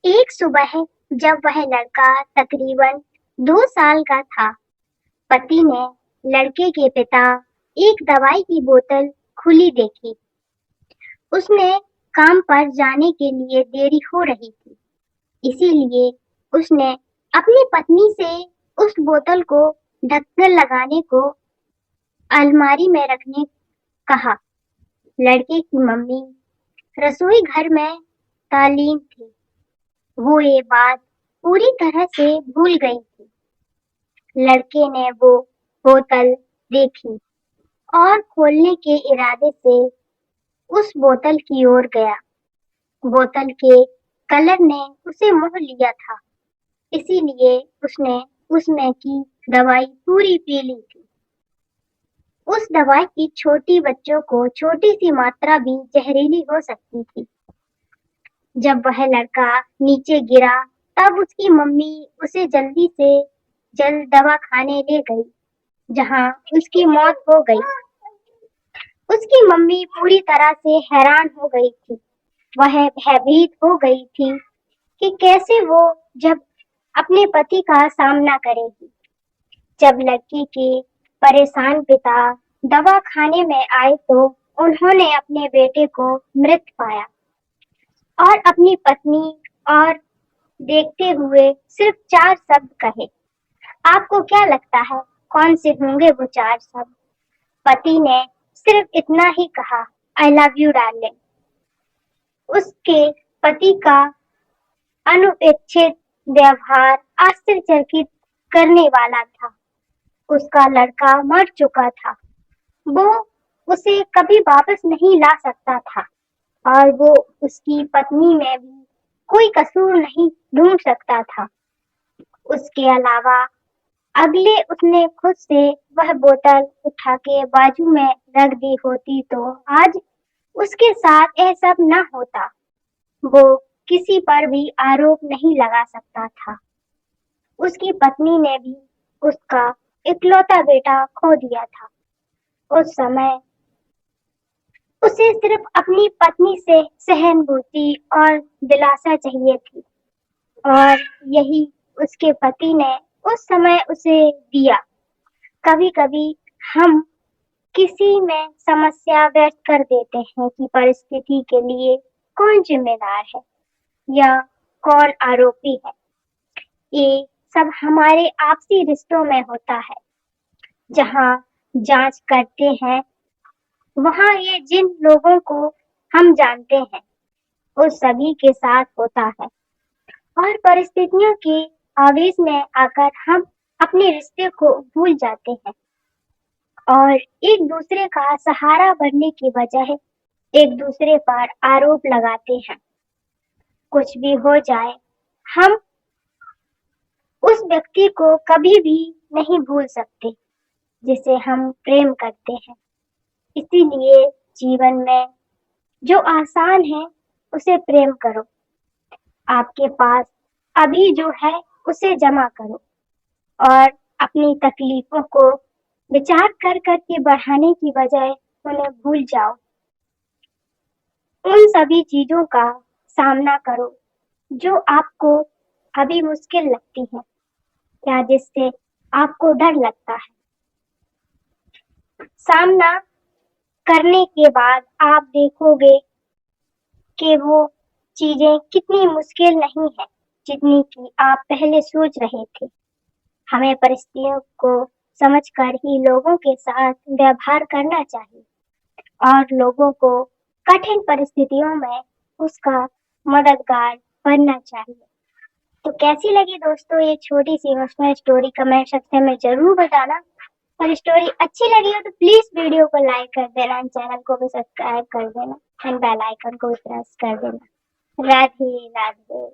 एक सुबह जब वह लड़का तकरीबन 2 साल का था, पति ने लड़के के पिता एक दवाई की बोतल खुली देखी। उसने काम पर जाने के लिए देरी हो रही थी, इसीलिए उसने अपनी पत्नी से उस बोतल को ढक्कन लगाने को अलमारी में रखने कहा। लड़के की मम्मी रसोई घर में तालीम थी। वो ये बात पूरी तरह से भूल गई थी। लड़के ने वो बोतल देखी और खोलने के इरादे से उस बोतल की ओर गया। बोतल के कलर ने उसे मोह लिया था, इसीलिए उसने उसमें की दवाई पूरी पी ली थी। उस दवाई की छोटी बच्चों को छोटी सी मात्रा भी जहरीली हो सकती थी। जब वह लड़का नीचे गिरा, तब उसकी मम्मी उसे जल्दी से जल्द दवा खाने ले गई, जहां उसकी मौत हो गई। उसकी मम्मी पूरी तरह से हैरान हो गई थी। वह भयभीत हो गई थी कि कैसे वो जब अपने पति का सामना करेगी। जब लड़की के परेशान पिता दवा खाने में आए तो उन्होंने अपने बेटे को मृत पाया और अपनी पत्नी और देखते हुए सिर्फ 4 शब्द कहे। आपको क्या लगता है कौन से होंगे वो 4 शब्द? पति ने सिर्फ इतना ही कहा, आई लव यू डार्लिंग। उसके पति का अनपेक्षित व्यवहार आश्चर्यचकित करने वाला था। उसका लड़का मर चुका था। वो उसे कभी वापस नहीं ला सकता था और वो उसकी पत्नी में भी कोई कसूर नहीं ढूंढ सकता था। उसके अलावा अगले उसने खुद से वह बोतल उठा के बाजू में रख दी होती तो आज उसके साथ यह सब न होता। वो किसी पर भी आरोप नहीं लगा सकता था। उसकी पत्नी ने भी उसका इकलौता बेटा खो दिया था। उस समय उसे सिर्फ अपनी पत्नी से सहानुभूति और दिलासा चाहिए थी और यही उसके पति ने उस समय उसे दिया। कभी कभी हम किसी में समस्या व्यक्त कर देते हैं कि परिस्थिति के लिए कौन जिम्मेदार है या कौन आरोपी है। ये सब हमारे आपसी रिश्तों में होता है। जहाँ जांच करते हैं वहाँ ये जिन लोगों को हम जानते हैं उस सभी के साथ होता है और परिस्थितियों के आवेश में आकर हम अपने रिश्ते को भूल जाते हैं और एक दूसरे का सहारा बनने की बजाय एक दूसरे पर आरोप लगाते हैं। कुछ भी हो जाए, हम उस व्यक्ति को कभी भी नहीं भूल सकते जिसे हम प्रेम करते हैं। इसीलिए जीवन में जो आसान है उसे प्रेम करो। आपके पास अभी जो है उसे जमा करो और अपनी तकलीफों को विचार कर करके बढ़ाने की बजाय उन्हें भूल जाओ। उन सभी चीजों का सामना करो जो आपको अभी मुश्किल लगती है या जिससे आपको डर लगता है। सामना करने के बाद आप देखोगे कि वो चीजें कितनी मुश्किल नहीं है जितनी कि आप पहले सोच रहे थे। हमें परिस्थितियों को समझकर ही लोगों के साथ व्यवहार करना चाहिए और लोगों को कठिन परिस्थितियों में उसका मददगार बनना चाहिए। तो कैसी लगी दोस्तों ये छोटी सी इमोशनल स्टोरी? कमेंट सेक्शन में जरूर बताना और स्टोरी अच्छी लगी हो तो प्लीज वीडियो को लाइक कर देना, चैनल को भी सब्सक्राइब कर देना एंड बेल आइकन को भी प्रेस कर देना। राधे राधे।